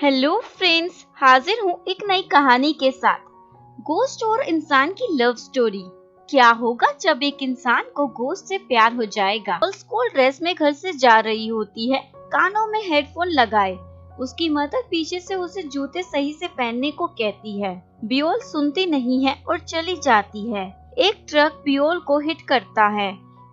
Hello friends, हाजिर हूँ एक नई कहानी के साथ। गोस्ट और इंसान की लव स्टोरी। क्या होगा जब एक इंसान को गोस्ट से प्यार हो जाएगा। स्कूल ड्रेस में घर से जा रही होती है, कानों में हेडफोन लगाए। उसकी मदर पीछे से उसे जूते सही से पहनने को कहती है। बियोल सुनती नहीं है और चली जाती है। एक ट्रक बियोल को हिट करता है।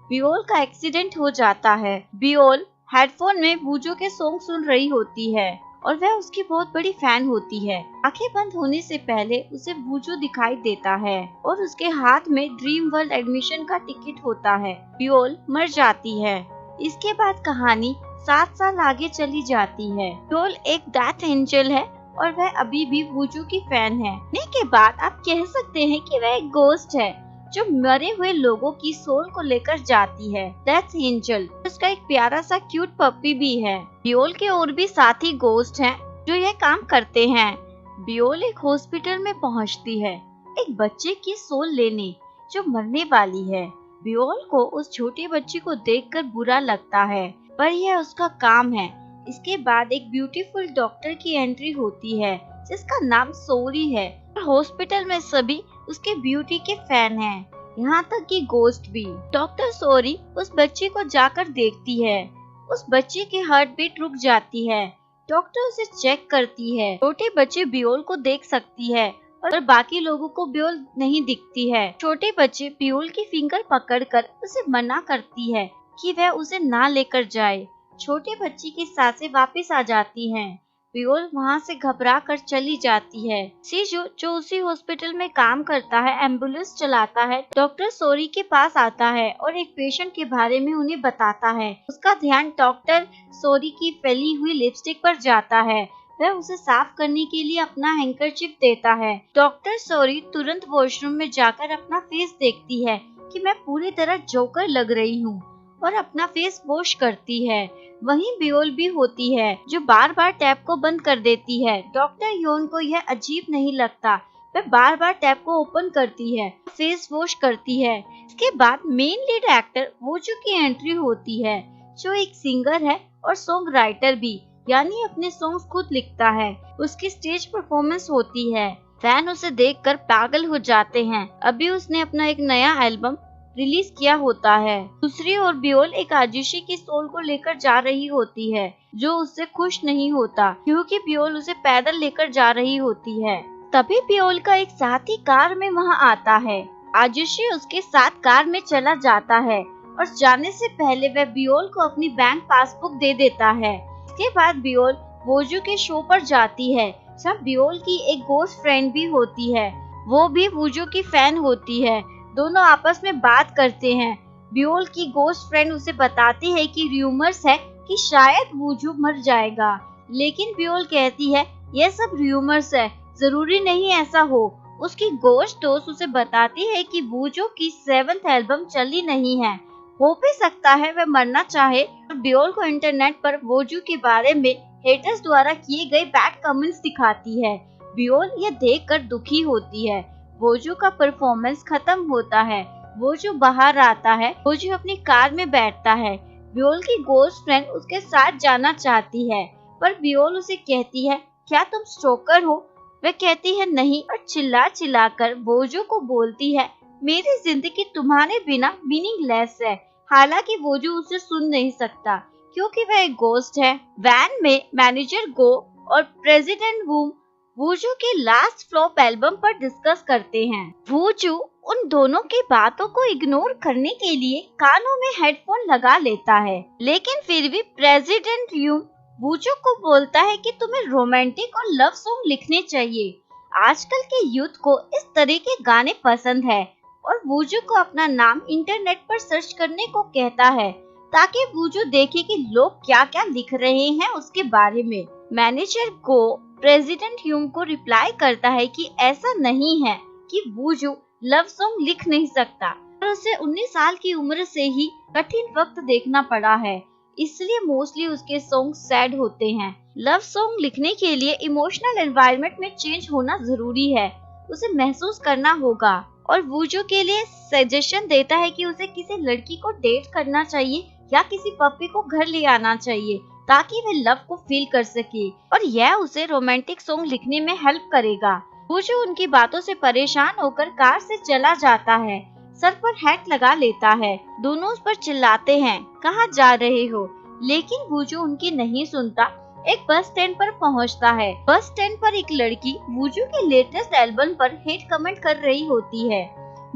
बियोल का एक्सीडेंट हो जाता है। बियोल हेडफोन में वूजू के सॉन्ग सुन रही होती है और वह उसकी बहुत बड़ी फैन होती है। आंखें बंद होने से पहले उसे वूजू दिखाई देता है और उसके हाथ में ड्रीम वर्ल्ड एडमिशन का टिकट होता है। बियोल मर जाती है। इसके बाद कहानी 7 साल आगे चली जाती है। बियोल एक डेथ एंजल है और वह अभी भी वूजू की फैन है। के बाद आप कह सकते हैं कि वह एक गोस्ट है जो मरे हुए लोगों की सोल को लेकर जाती है। Death angel. उसका एक प्यारा सा क्यूट पप्पी भी है। बियोल के और भी साथी गोस्ट हैं जो यह काम करते हैं। बियोल एक हॉस्पिटल में पहुंचती है एक बच्चे की सोल लेने जो मरने वाली है। बियोल को उस छोटे बच्चे को देखकर बुरा लगता है, पर यह उसका काम है। इसके बाद एक ब्यूटीफुल डॉक्टर की एंट्री होती है जिसका नाम सोरी है। हॉस्पिटल में सभी उसके ब्यूटी के फैन हैं, यहाँ तक कि गोस्ट भी। डॉक्टर सोरी उस बच्चे को जाकर देखती है। उस बच्चे की हार्ट बीट रुक जाती है। डॉक्टर उसे चेक करती है। छोटे बच्चे बियोल को देख सकती है और बाकी लोगों को बियोल नहीं दिखती है। छोटे बच्चे बियोल की फिंगर पकड़कर उसे मना करती है कि वह उसे ना लेकर जाए। छोटे बच्चे की सांसें वापस आ जाती हैं। बियोल वहाँ से घबरा कर चली जाती है। सीजू जो उसी हॉस्पिटल में काम करता है, एम्बुलेंस चलाता है, डॉक्टर सोरी के पास आता है और एक पेशेंट के बारे में उन्हें बताता है। उसका ध्यान डॉक्टर सोरी की फैली हुई लिपस्टिक पर जाता है। वह उसे साफ करने के लिए अपना हैंकरचिप देता है। डॉक्टर सोरी तुरंत वॉशरूम में जाकर अपना फेस देखती है कि मैं पूरी तरह जोकर लग रही हूँ और अपना फेस वॉश करती है। वहीं बियोल भी होती है जो बार बार टैप को बंद कर देती है। डॉक्टर योन को यह अजीब नहीं लगता। वह बार बार टैप को ओपन करती है, फेस वॉश करती है। इसके बाद मेन लीड एक्टर वूजू की एंट्री होती है जो एक सिंगर है और सॉन्ग राइटर भी, यानी अपने सॉन्ग्स खुद लिखता है। उसकी स्टेज परफॉर्मेंस होती है। फैन उसे देखकर पागल हो जाते हैं। अभी उसने अपना एक नया एल्बम रिलीज किया होता है। दूसरी ओर बियोल एक आजिशी की सोल को लेकर जा रही होती है जो उससे खुश नहीं होता क्योंकि बियोल उसे पैदल लेकर जा रही होती है। तभी बियोल का एक साथी कार में वहां आता है। आजिशी उसके साथ कार में चला जाता है और जाने से पहले वह बियोल को अपनी बैंक पासबुक दे देता है। इसके बाद बियोल वूजू के शो पर जाती है जहाँ बियोल की एक गोस्ट फ्रेंड भी होती है। वो भी वूजू की फैन होती है। दोनों आपस में बात करते हैं। बियोल की गोस्ट फ्रेंड उसे बताती है कि र्यूमर्स है कि शायद वूजू मर जाएगा, लेकिन बियोल कहती है यह सब र्यूमर्स है, जरूरी नहीं ऐसा हो। उसकी गोस्ट दोस्त उसे बताती है कि वूजू की 7th एल्बम चली नहीं है, हो भी सकता है वह मरना चाहे। और बियोल को इंटरनेट पर वूजू के बारे में हेटर्स द्वारा किए गए बैड कमेंट्स दिखाती है। बियोल यह देखकर दुखी होती है। वूजू का परफॉर्मेंस खत्म होता है। वूजू बाहर आता है। वूजू अपनी कार में बैठता है। बियोल की गोस्ट फ्रेंड उसके साथ जाना चाहती है, पर बियोल उसे कहती है क्या तुम स्टोकर हो? वह कहती है नहीं और चिल्ला चिल्लाकर वूजू को बोलती है मेरी जिंदगी तुम्हारे बिना मीनिंगलेस है। हालांकि वूजू उसे सुन नहीं सकता क्योंकि वह एक गोस्ट है। वैन में मैनेजर गो और प्रेसिडेंट वूम वूजू के लास्ट फ्लॉप एल्बम पर डिस्कस करते हैं। वूजू उन दोनों की बातों को इग्नोर करने के लिए कानों में हेडफोन लगा लेता है, लेकिन फिर भी प्रेसिडेंट यूम वूजू को बोलता है कि तुम्हें रोमांटिक और लव सॉन्ग लिखने चाहिए। आजकल के यूथ को इस तरह के गाने पसंद है और वूजू को अपना नाम इंटरनेट पर सर्च करने को कहता है ताकि वूजू देखे कि लोग क्या क्या लिख रहे हैं उसके बारे में। मैनेजर को प्रेसिडेंट ह्यूम को रिप्लाई करता है कि ऐसा नहीं है कि वूजू लव सॉन्ग लिख नहीं सकता और उसे 19 साल की उम्र से ही कठिन वक्त देखना पड़ा है, इसलिए मोस्टली उसके सॉन्ग सैड होते हैं। लव सॉन्ग लिखने के लिए इमोशनल एनवायरनमेंट में चेंज होना जरूरी है, उसे महसूस करना होगा। और वूजू के लिए सजेशन देता है कि उसे किसी लड़की को डेट करना चाहिए या किसी पप्पी को घर ले आना चाहिए ताकि वह लव को फील कर सके और यह उसे रोमांटिक सॉन्ग लिखने में हेल्प करेगा। वूजू उनकी बातों से परेशान होकर कार से चला जाता है, सर पर हैट लगा लेता है। दोनों उस पर चिल्लाते हैं, कहाँ जा रहे हो? लेकिन वूजू उनकी नहीं सुनता। एक बस स्टैंड पर पहुंचता है। बस स्टैंड पर एक लड़की वूजू के लेटेस्ट एल्बम पर हेट कमेंट कर रही होती है।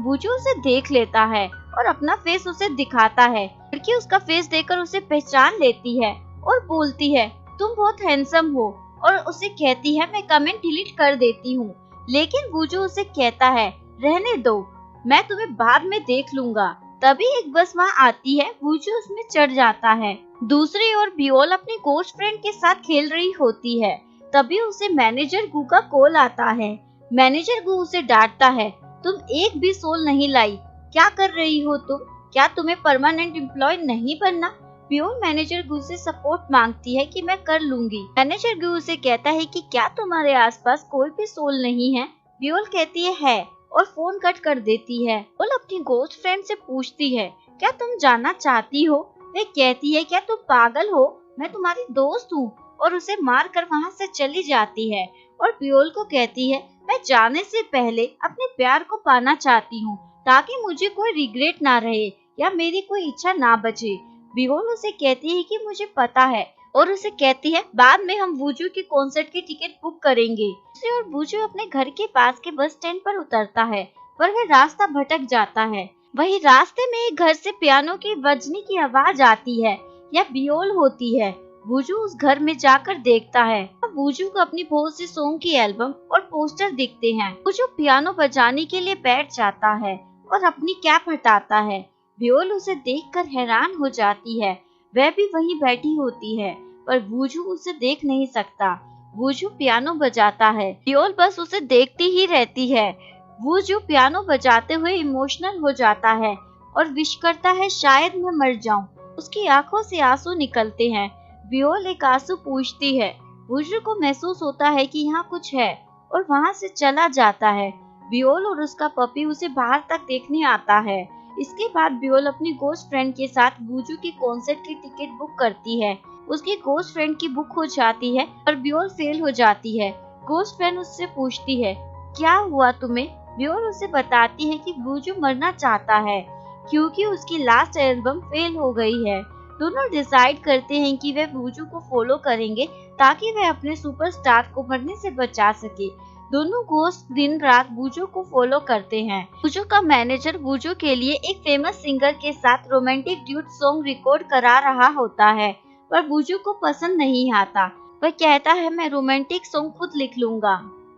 वूजू उसे देख लेता है और अपना फेस उसे दिखाता है। लड़की उसका फेस देखकर उसे पहचान लेती है और बोलती है, तुम बहुत हैंडसम हो, और उसे कहती है, मैं कमेंट डिलीट कर देती हूँ। लेकिन वूजू उसे कहता है, रहने दो, मैं तुम्हें बाद में देख लूंगा। तभी एक बस वहाँ आती है। वूजू उसमें चढ़ जाता है। दूसरी ओर बियोल अपनी गोस्ट फ्रेंड के साथ खेल रही होती है। तभी उसे मैनेजर गू का कॉल आता है। मैनेजर गू उसे डांटता है, तुम एक भी सोल नहीं लाई, क्या कर रही हो तुम? क्या तुम्हें परमानेंट एम्प्लॉय नहीं बनना? बियोल मैनेजर गू से सपोर्ट मांगती है कि मैं कर लूंगी। मैनेजर गू उसे कहता है कि क्या तुम्हारे आसपास कोई भी सोल नहीं है? बियोल कहती है और फोन कट कर देती है। बियोल अपनी गोस्ट फ्रेंड से पूछती है, क्या तुम जानना चाहती हो? वे कहती है, क्या तुम पागल हो? मैं तुम्हारी दोस्त हूँ, और उसे मार कर वहाँ से चली जाती है। और बियोल को कहती है, मैं जाने से पहले अपने प्यार को पाना चाहती हूँ, ताकि मुझे कोई रिग्रेट ना रहे या मेरी कोई इच्छा ना बचे। बियोल उसे कहती है कि मुझे पता है, और उसे कहती है, बाद में हम वूजू के कॉन्सर्ट की टिकट बुक करेंगे। दूसरी ओर वूजू अपने घर के पास के बस स्टैंड पर उतरता है, पर वह रास्ता भटक जाता है। वही रास्ते में एक घर से पियानो की बजने की आवाज आती है। यह बियोल होती है। वूजू उस घर में जाकर देखता है। वूजू को अपनी बहुत सी सॉन्ग की एल्बम और पोस्टर दिखते हैं। वूजू पियानो बजाने के लिए बैठ जाता है और अपनी कैप हटाता है। बियोल उसे देखकर हैरान हो जाती है। वह भी वहीं बैठी होती है, पर वूजू उसे देख नहीं सकता। वूजू पियानो बजाता है। बियोल बस उसे देखती ही रहती है। वूजू पियानो बजाते हुए इमोशनल हो जाता है और विश करता है, शायद मैं मर जाऊं। उसकी आंखों से आंसू निकलते हैं। बियोल एक आंसू पूछती है। वूजू को महसूस होता है कि यहाँ कुछ है और वहाँ से चला जाता है। बियोल और उसका पपी उसे बाहर तक देखने आता है। इसके बाद बियोल अपनी गोस्ट फ्रेंड के साथ वूजू के कॉन्सर्ट की टिकट बुक करती है। उसकी गोस्ट फ्रेंड की बुक हो जाती है और बियोल फेल हो जाती है। गोस्ट फ्रेंड उससे पूछती है, क्या हुआ तुम्हें? बियोल उसे बताती है कि वूजू मरना चाहता है क्योंकि उसकी लास्ट एल्बम फेल हो गई है। दोनों डिसाइड करते हैं कि वे वूजू को फॉलो करेंगे ताकि वे अपने सुपरस्टार को मरने से बचा सके। दोनों गोस्ट दिन रात वूजू को फॉलो करते हैं। वूजू का मैनेजर वूजू के लिए एक फेमस सिंगर के साथ रोमांटिक ड्यूट सॉन्ग रिकॉर्ड करा रहा होता है, पर वूजू को पसंद नहीं आता। वह कहता है, मैं रोमांटिक सॉन्ग खुद लिख लूंगा,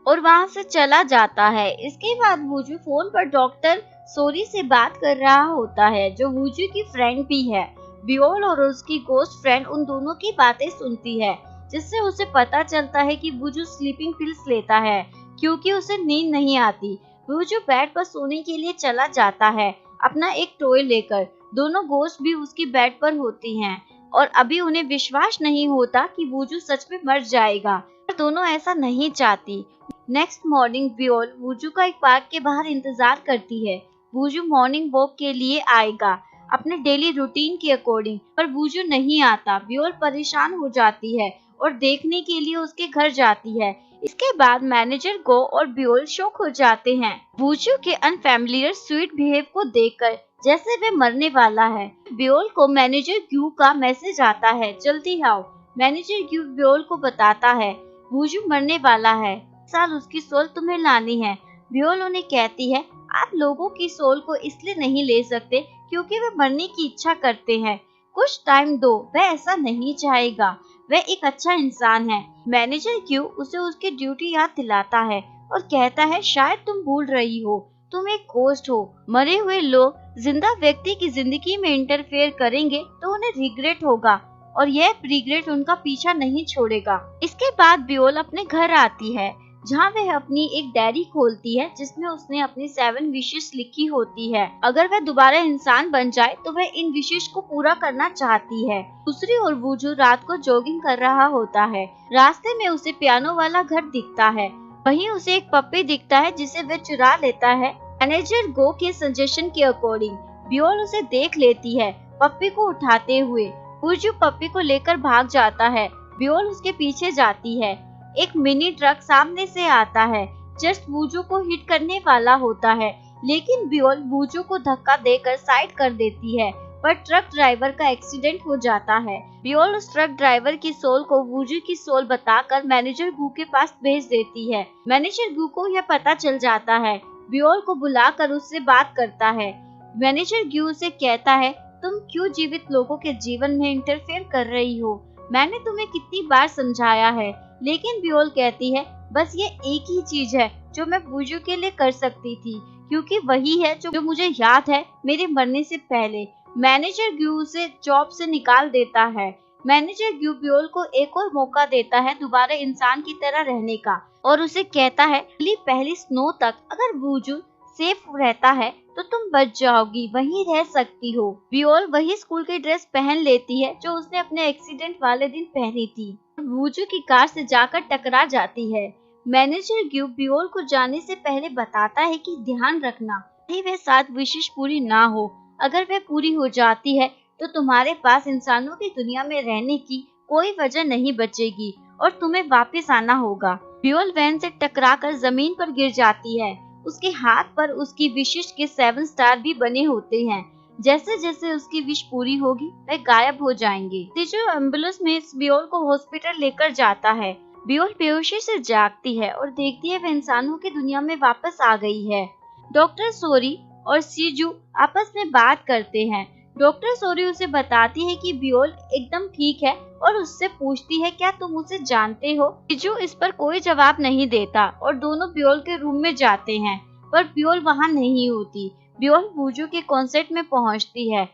और वहाँ से चला जाता है। इसके बाद वूजू फोन पर डॉक्टर सोरी से बात कर रहा होता है, जो वूजू की फ्रेंड भी है। बियोल और उसकी गोस्ट फ्रेंड उन दोनों की बातें सुनती है, जिससे उसे पता चलता है कि वूजू स्लीपिंग पिल्स लेता है क्योंकि उसे नींद नहीं आती। वूजू बेड पर सोने के लिए चला जाता है, अपना एक टॉय लेकर। दोनों गोस्ट भी उसकी बेड पर होती हैं और अभी उन्हें विश्वास नहीं होता कि वूजू सच में मर जाएगा, पर दोनों ऐसा नहीं चाहती। नेक्स्ट मॉर्निंग बियोल वूजू का एक पार्क के बाहर इंतजार करती है। वूजू मॉर्निंग वॉक के लिए आएगा अपने डेली रूटीन के अकॉर्डिंग, पर वूजू नहीं आता। बियोल परेशान हो जाती है और देखने के लिए उसके घर जाती है। इसके बाद मैनेजर गो और बियोल शॉक हो जाते हैं वूजू के अनफैमिलियर स्वीट बिहेव को देखकर, जैसे वे मरने वाला है। बियोल को मैनेजर ग्यू का मैसेज आता है, जल्दी आओ। मैनेजर ग्यू बियोल को बताता है, वूजू मरने वाला है, साल उसकी सोल तुम्हें लानी है। बियोल उन्हें कहती है, आप लोगों की सोल को इसलिए नहीं ले सकते क्योंकि वे मरने की इच्छा करते हैं। कुछ टाइम दो, वह ऐसा नहीं चाहेगा, वह एक अच्छा इंसान है। मैनेजर क्यू उसे उसकी ड्यूटी याद दिलाता है और कहता है, शायद तुम भूल रही हो, तुम एक गोस्ट हो। मरे हुए लोग जिंदा व्यक्ति की जिंदगी में इंटरफेयर करेंगे तो उन्हें रिग्रेट होगा, और यह रिग्रेट उनका पीछा नहीं छोड़ेगा। इसके बाद बियोल अपने घर आती है, जहाँ वह अपनी एक डायरी खोलती है जिसमें उसने अपनी 7 विशेष लिखी होती है। अगर वह दोबारा इंसान बन जाए तो वह इन विशेष को पूरा करना चाहती है। दूसरी ओर वूजू रात को जॉगिंग कर रहा होता है। रास्ते में उसे पियानो वाला घर दिखता है। वहीं उसे एक पप्पी दिखता है जिसे वह चुरा लेता है। मैनेजर गो के सजेशन के अकॉर्डिंग बियोल उसे देख लेती है पप्पी को उठाते हुए। वूजू पप्पी को लेकर भाग जाता है। बियोल उसके पीछे जाती है। एक मिनी ट्रक सामने से आता है, जस्ट वूजू को हिट करने वाला होता है, लेकिन बियोल वूजू को धक्का देकर साइड कर देती है, पर ट्रक ड्राइवर का एक्सीडेंट हो जाता है। बियोल उस ट्रक ड्राइवर की सोल को वूजू की सोल बताकर मैनेजर गू के पास भेज देती है। मैनेजर गू को यह पता चल जाता है। बियोल को बुलाकर उससे बात करता है। मैनेजर गू से कहता है, तुम क्यों जीवित लोगों के जीवन में इंटरफेयर कर रही हो? मैंने तुम्हें कितनी बार समझाया है। लेकिन बियोल कहती है, बस ये एक ही चीज है जो मैं वूजू के लिए कर सकती थी, क्योंकि वही है जो मुझे याद है मेरे मरने से पहले। मैनेजर ग्यू उसे जॉब से निकाल देता है। मैनेजर ग्यू बियोल को एक और मौका देता है दोबारा इंसान की तरह रहने का, और उसे कहता है पहली स्नो तक अगर वूजू सेफ रहता है तो तुम बच जाओगी, वहीं रह सकती हो। बियोल वही स्कूल की ड्रेस पहन लेती है जो उसने अपने एक्सीडेंट वाले दिन पहनी थी। वूजू की कार से जाकर टकरा जाती है। मैनेजर ग्यू बियोल को जाने से पहले बताता है कि ध्यान रखना कहीं वह 7 विशेष पूरी ना हो। अगर वह पूरी हो जाती है तो तुम्हारे पास इंसानों की दुनिया में रहने की कोई वजह नहीं बचेगी और तुम्हें वापस आना होगा। बियोल वैन से टकराकर जमीन पर गिर जाती है। उसके हाथ पर उसकी विशिष्ट के 7 स्टार भी बने होते हैं। जैसे जैसे उसकी विश पूरी होगी वह गायब हो जाएंगे। जो एम्बुलेंस में बियोल को हॉस्पिटल लेकर जाता है। बियोल बेहोशी से जागती है और देखती है वह इंसानों की दुनिया में वापस आ गई है। डॉक्टर सोरी और सीजू आपस में बात करते हैं। डॉक्टर सोरी उसे बताती है कि बियोल एकदम ठीक है और उससे पूछती है, क्या तुम उसे जानते हो? सीजू इस पर कोई जवाब नहीं देता और दोनों बियोल के रूम में जाते हैं, पर बियोल वहाँ नहीं होती। बियोल वूजू के कॉन्सर्ट में पहुँचती है।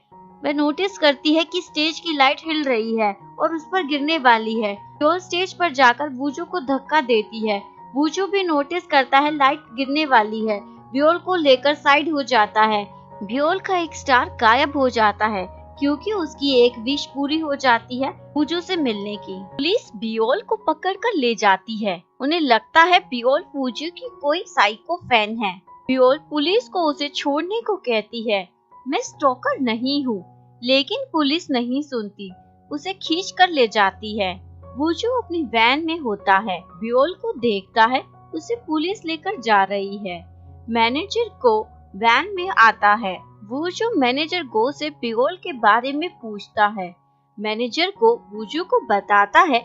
वह नोटिस करती है कि स्टेज की लाइट हिल रही है और उस पर गिरने वाली है। बियोल स्टेज पर जाकर वूजू को धक्का देती है। वूजू भी नोटिस करता है लाइट गिरने वाली है। बियोल को लेकर साइड हो जाता है। बियोल का एक स्टार गायब हो जाता है क्योंकि उसकी एक विश पूरी हो जाती है वूजू से मिलने की। पुलिस बियोल को पकड़कर ले जाती है। उन्हें लगता है बियोल वूजू की कोई साइको फैन है। बियोल पुलिस को उसे छोड़ने को कहती है। मैं स्टॉकर नहीं हूँ, लेकिन पुलिस नहीं सुनती, उसे खींच कर ले जाती है। वूजू अपनी वैन में होता है। बियोल को देखता है, उसे पुलिस लेकर जा रही है। मैनेजर को वैन में आता है। वूजू मैनेजर गो से बियोल के बारे में पूछता है। मैनेजर को वूजू को बताता है,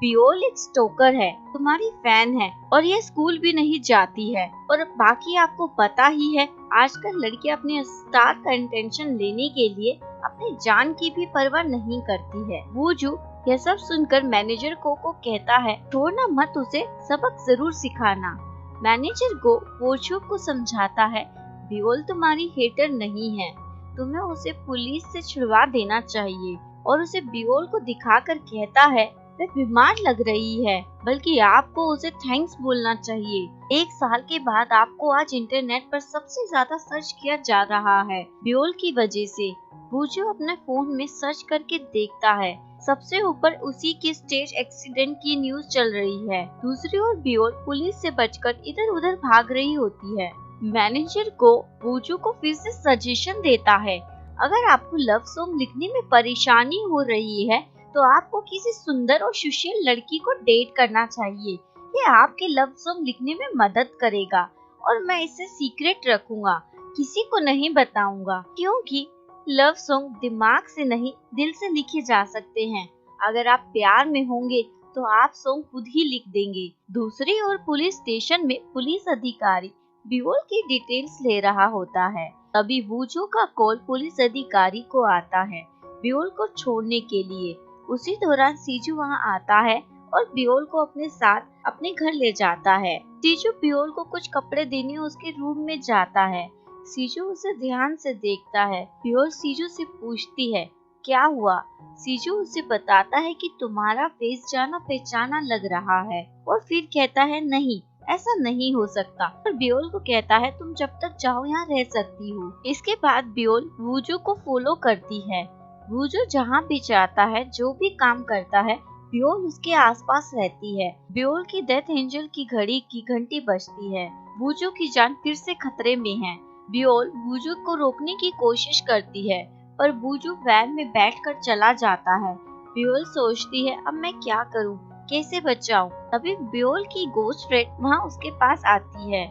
बियोल एक स्टोकर है, तुम्हारी फैन है और ये स्कूल भी नहीं जाती है, और बाकी आपको पता ही है आजकल लड़कियां अपने स्टार का इंटेंशन लेने के लिए अपनी जान की भी परवाह नहीं करती है। वूजू यह सब सुनकर मैनेजर को कहता है, छोड़ना मत, उसे सबक जरूर सिखाना। मैनेजर गो वूजू को समझाता है, बियोल तुम्हारी हेटर नहीं है, तुम्हें उसे पुलिस से छुड़वा देना चाहिए, और उसे बियोल को दिखाकर कहता है वह बीमार लग रही है, बल्कि आपको उसे थैंक्स बोलना चाहिए। 1 साल के बाद आपको आज इंटरनेट पर सबसे ज्यादा सर्च किया जा रहा है बियोल की वजह से। वूजू अपने फोन में सर्च करके देखता है, सबसे ऊपर उसी के स्टेज एक्सीडेंट की न्यूज चल रही है। दूसरी ओर बियोल पुलिस से बचकर इधर उधर भाग रही होती है। मैनेजर को वूजू को फिर से सजेशन देता है, अगर आपको लव सॉन्ग लिखने में परेशानी हो रही है तो आपको किसी सुंदर और सुशील लड़की को डेट करना चाहिए। ये आपके लव सॉन्ग लिखने में मदद करेगा, और मैं इसे सीक्रेट रखूंगा, किसी को नहीं बताऊंगा, क्योंकि लव सॉन्ग दिमाग से नहीं दिल से लिखे जा सकते हैं। अगर आप प्यार में होंगे तो आप सॉन्ग खुद ही लिख देंगे। दूसरी ओर पुलिस स्टेशन में पुलिस अधिकारी बियोल की डिटेल्स ले रहा होता है। तभी वूजू का कॉल पुलिस अधिकारी को आता है बियोल को छोड़ने के लिए। उसी दौरान सीजू वहां आता है और बियोल को अपने साथ अपने घर ले जाता है। सीजू बियोल को कुछ कपड़े देने उसके रूम में जाता है। सीजू उसे ध्यान से देखता है। बियोल सीजू से पूछती है, क्या हुआ? सीजू उसे बताता है कि तुम्हारा फेस जाना पहचाना लग रहा है, और फिर कहता है, नहीं ऐसा नहीं हो सकता। और बियोल को कहता है, तुम जब तक चाहो यहाँ रह सकती हो। इसके बाद बियोल वूजू को फॉलो करती है। वूजू जहाँ भी जाता है, जो भी काम करता है, बियोल उसके आसपास रहती है। बियोल की डेथ एंजल की घड़ी की घंटी बजती है। वूजू की जान फिर से खतरे में है। बियोल वूजू को रोकने की कोशिश करती है। और बूजू वैन में बैठकर चला जाता है। बियोल सोचती है अब मैं क्या करूं, कैसे बचाऊं। तभी बियोल की गोस्ट फ्रेंड वहां उसके पास आती है।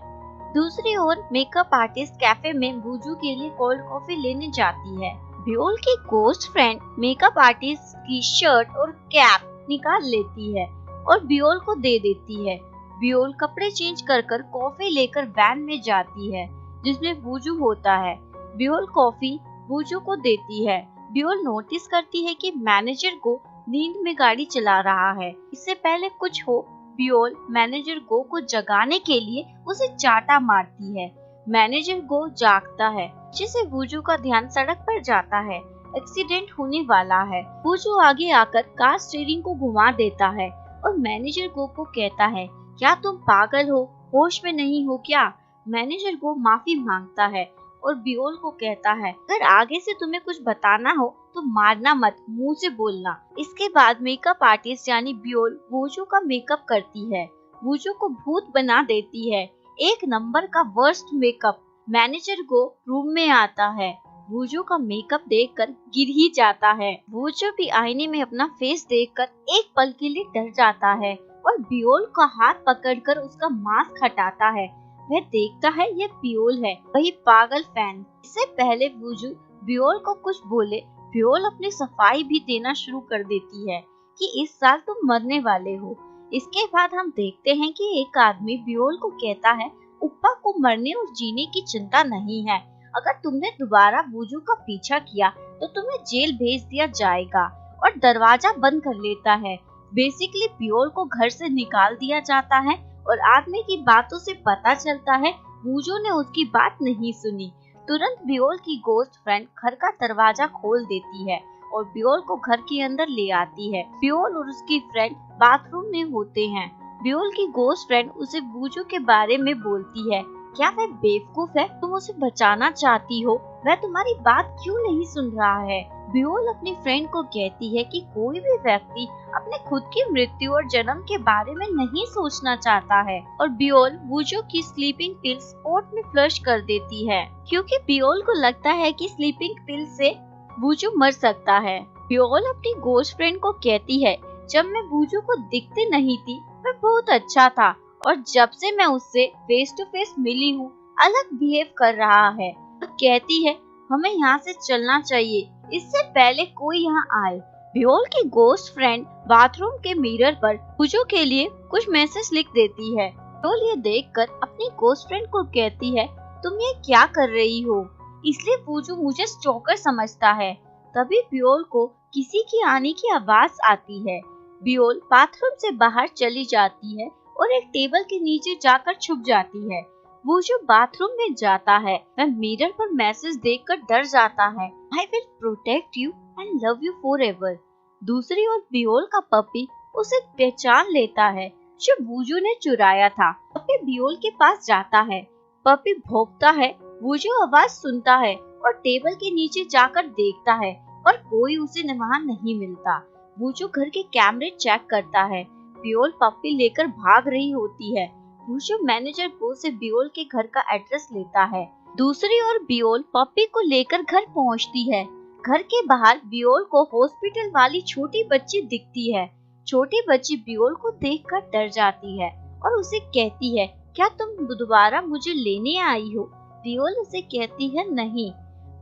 दूसरी ओर मेकअप आर्टिस्ट कैफे में बूजू के लिए कोल्ड कॉफी लेने जाती है। बियोल की गोस्ट फ्रेंड मेकअप आर्टिस्ट की शर्ट और कैप निकाल लेती है और बियोल को दे देती है। बियोल कपड़े चेंज कर कॉफी लेकर वैन में जाती है जिसमें बूजू होता है। बियोल कॉफी बूजू को देती है। बियोल नोटिस करती है कि मैनेजर को नींद में गाड़ी चला रहा है। इससे पहले कुछ हो, बियोल मैनेजर गो को जगाने के लिए उसे चाटा मारती है। मैनेजर गो जागता है जिससे बूजू का ध्यान सड़क पर जाता है। एक्सीडेंट होने वाला है। बूजू आगे आकर कार स्टीयरिंग को घुमा देता है और मैनेजर गो को कहता है क्या तुम पागल हो, होश में नहीं हो क्या। मैनेजर गो माफी मांगता है और बियोल को कहता है अगर आगे से तुम्हें कुछ बताना हो तो मारना मत, मुंह से बोलना। इसके बाद मेकअप आर्टिस्ट यानी बियोल बूजू का मेकअप करती है। बूजू को भूत बना देती है। एक नंबर का वर्स्ट मेकअप। मैनेजर को रूम में आता है। बूजू का मेकअप देखकर गिर ही जाता है। बूजू भी आईने में अपना फेस देखकर एक पल के लिए डर जाता है और बियोल का हाथ पकड़कर उसका मास्क हटाता है। वह देखता है ये बियोल है, वही पागल फैन। इससे पहले बूजू बियोल को कुछ बोले, बियोल अपनी सफाई भी देना शुरू कर देती है कि इस साल तुम मरने वाले हो। इसके बाद हम देखते हैं कि एक आदमी बियोल को कहता है उप्पा को मरने और जीने की चिंता नहीं है। अगर तुमने दोबारा बूजू का पीछा किया तो तुम्हें जेल भेज दिया जाएगा, और दरवाजा बंद कर लेता है। बेसिकली बियोल को घर से निकाल दिया जाता है और आदमी की बातों से पता चलता है बूजू ने उसकी बात नहीं सुनी। तुरंत बियोल की गोस्ट फ्रेंड घर का दरवाजा खोल देती है और बियोल को घर के अंदर ले आती है। बियोल और उसकी फ्रेंड बाथरूम में होते हैं। बियोल की गोस्ट फ्रेंड उसे बूजू के बारे में बोलती है। क्या वह बेवकूफ है? तुम उसे बचाना चाहती हो, वह तुम्हारी बात क्यों नहीं सुन रहा है? बियोल अपनी फ्रेंड को कहती है कि कोई भी व्यक्ति अपने खुद की मृत्यु और जन्म के बारे में नहीं सोचना चाहता है, और बियोल बूजू की स्लीपिंग पिल स्पॉट में फ्लश कर देती है क्योंकि बियोल को लगता है कि स्लीपिंग पिल से बूजू मर सकता है। बियोल अपनी गोस्ट फ्रेंड को कहती है जब मैं बूजू को दिखती नहीं थी वह बहुत अच्छा था, और जब से मैं उससे फेस टू फेस मिली हूँ अलग बिहेव कर रहा है। और कहती है हमें यहाँ से चलना चाहिए इससे पहले कोई यहाँ आए। बियोल की गोस्ट फ्रेंड बाथरूम के मिरर पर बूजू के लिए कुछ मैसेज लिख देती है। बियोल ये देखकर अपनी गोस्ट फ्रेंड को कहती है तुम ये क्या कर रही हो, इसलिए बूजू मुझे स्टॉकर समझता है। तभी बियोल को किसी की आने की आवाज आती है। बियोल बाथरूम से बाहर चली जाती है और एक टेबल के नीचे जाकर छुप जाती है। बूजू बाथरूम में जाता है। वह मिरर पर मैसेज देखकर डर जाता है, I will protect you and love you forever। दूसरी ओर बियोल का पपी उसे पहचान लेता है जो बूजू ने चुराया था। पपी बियोल के पास जाता है। पपी भौंकता है। बूजू आवाज सुनता है और टेबल के नीचे जाकर देखता है, पर कोई उसे वहाँ नहीं मिलता। बूजू घर के कैमरे चेक करता है। बियोल पपी लेकर भाग रही होती है। बूजू मैनेजर गो से बियोल के घर का एड्रेस लेता है। दूसरी ओर बियोल पपी को लेकर घर पहुंचती है। घर के बाहर बियोल को हॉस्पिटल वाली छोटी बच्ची दिखती है। छोटी बच्ची बियोल को देखकर डर जाती है और उसे कहती है क्या तुम दोबारा मुझे लेने आई हो? बियोल उसे कहती है नहीं।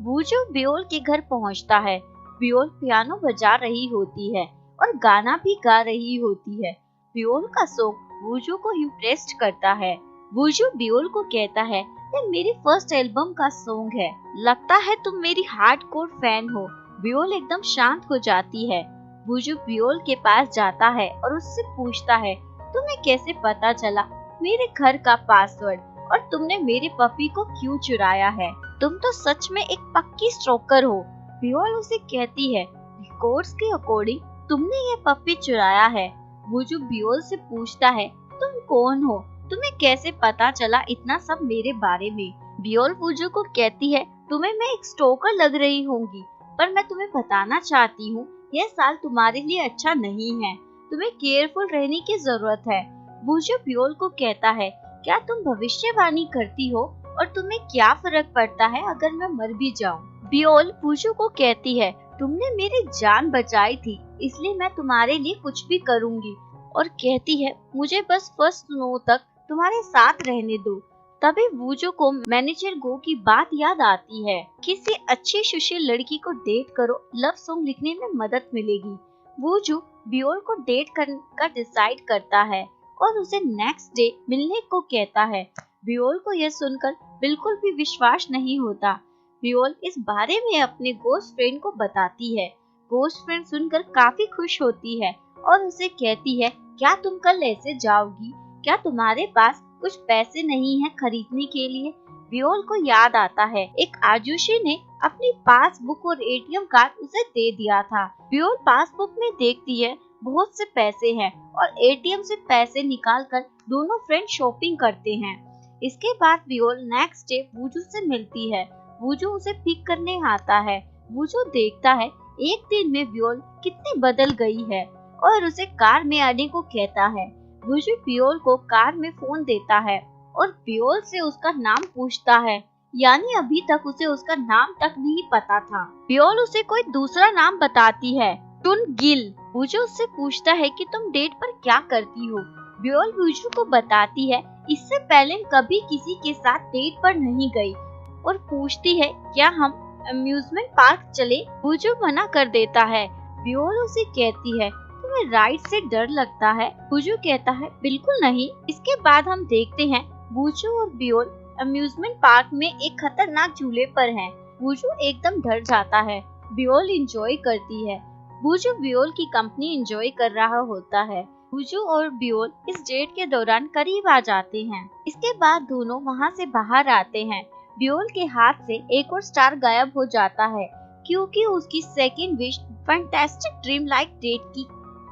बूजू बियोल के घर पहुंचता है। बियोल पियानो बजा रही होती है और गाना भी गा रही होती है। बियोल का सॉन्ग बूजू को इम्प्रेस्ड करता है। बूजू बियोल को कहता है ये मेरी फर्स्ट एल्बम का सॉन्ग है, लगता है तुम मेरी हार्डकोर फैन हो। बियोल एकदम शांत हो जाती है। बूजू बियोल के पास जाता है और उससे पूछता है तुम्हें कैसे पता चला मेरे घर का पासवर्ड, और तुमने मेरे पपी को क्यों चुराया है? तुम तो सच में एक पक्की स्टॉकर हो। बियोल उसे कहती है रिकॉर्ड्स के अकॉर्डिंग तुमने ये पपी चुराया है। बूजू बियोल से पूछता है तुम कौन हो, तुम्हें कैसे पता चला इतना सब मेरे बारे में? बियोल बूजू को कहती है तुम्हें मैं एक स्टॉकर लग रही होंगी, पर मैं तुम्हें बताना चाहती हूँ यह साल तुम्हारे लिए अच्छा नहीं है, तुम्हें केयरफुल रहने की जरूरत है। बूजू बियोल को कहता है क्या तुम भविष्यवाणी करती हो और तुम्हें क्या फर्क पड़ता है अगर मैं मर भी जाऊं? बियोल वूजू को कहती है, तुमने मेरी जान बचाई थी, इसलिए मैं तुम्हारे लिए कुछ भी करूंगी। और कहती है, मुझे बस फर्स्ट स्नो तक तुम्हारे साथ रहने दो। तभी वूजू को मैनेजर गो की बात याद आती है, किसी अच्छी सुशील लड़की को डेट करो, लव सॉन्ग लिखने में मदद मिलेगी। वूजू बियोल को डेट करने डिसाइड करता है और उसे नेक्स्ट डे मिलने को कहता है। बियोल को यह सुनकर बिल्कुल भी विश्वास नहीं होता। बियोल इस बारे में अपने गोस्ट फ्रेंड को बताती है। गोस्ट फ्रेंड सुनकर काफी खुश होती है और उसे कहती है, क्या तुम कल ऐसे जाओगी? क्या तुम्हारे पास कुछ पैसे नहीं है खरीदने के लिए? बियोल को याद आता है, एक आजुशी ने अपनी पासबुक और एटीएम कार्ड उसे दे दिया था। बियोल पासबुक में देखती है बहुत से पैसे हैं और एटीएम से पैसे निकालकर दोनों फ्रेंड शॉपिंग करते हैं। इसके बाद बियोल नेक्स्ट डे वूजू से मिलती है। वूजू उसे पिक करने आता है। वूजू देखता है एक दिन में बियोल कितनी बदल गई है और उसे कार में आने को कहता है। वूजू बियोल को कार में फोन देता है और बियोल से उसका नाम पूछता है, यानी अभी तक उसे उसका नाम तक नहीं पता था। बियोल उसे कोई दूसरा नाम बताती है, टुन गिल। वूजू उससे पूछता है कि तुम डेट पर क्या करती हो? बियोल वूजू को बताती है, इससे पहले कभी किसी के साथ डेट पर नहीं गई, और पूछती है क्या हम अम्यूजमेंट पार्क चले? वूजू मना कर देता है। बियोल उसे कहती है, तुम्हें राइड से डर लगता है? वूजू कहता है, बिल्कुल नहीं। इसके बाद हम देखते हैं वूजू और बियोल अम्यूजमेंट पार्क में एक खतरनाक झूले पर हैं। वूजू एकदम डर जाता है। बियोल एंजॉय करती है। वूजू बियोल की कंपनी एंजॉय कर रहा होता है। वूजू और बियोल इस डेट के दौरान करीब आ जाते हैं। इसके बाद दोनों वहाँ से बाहर आते हैं। बियोल के हाथ से एक और स्टार गायब हो जाता है क्योंकि उसकी second wish fantastic dream like date की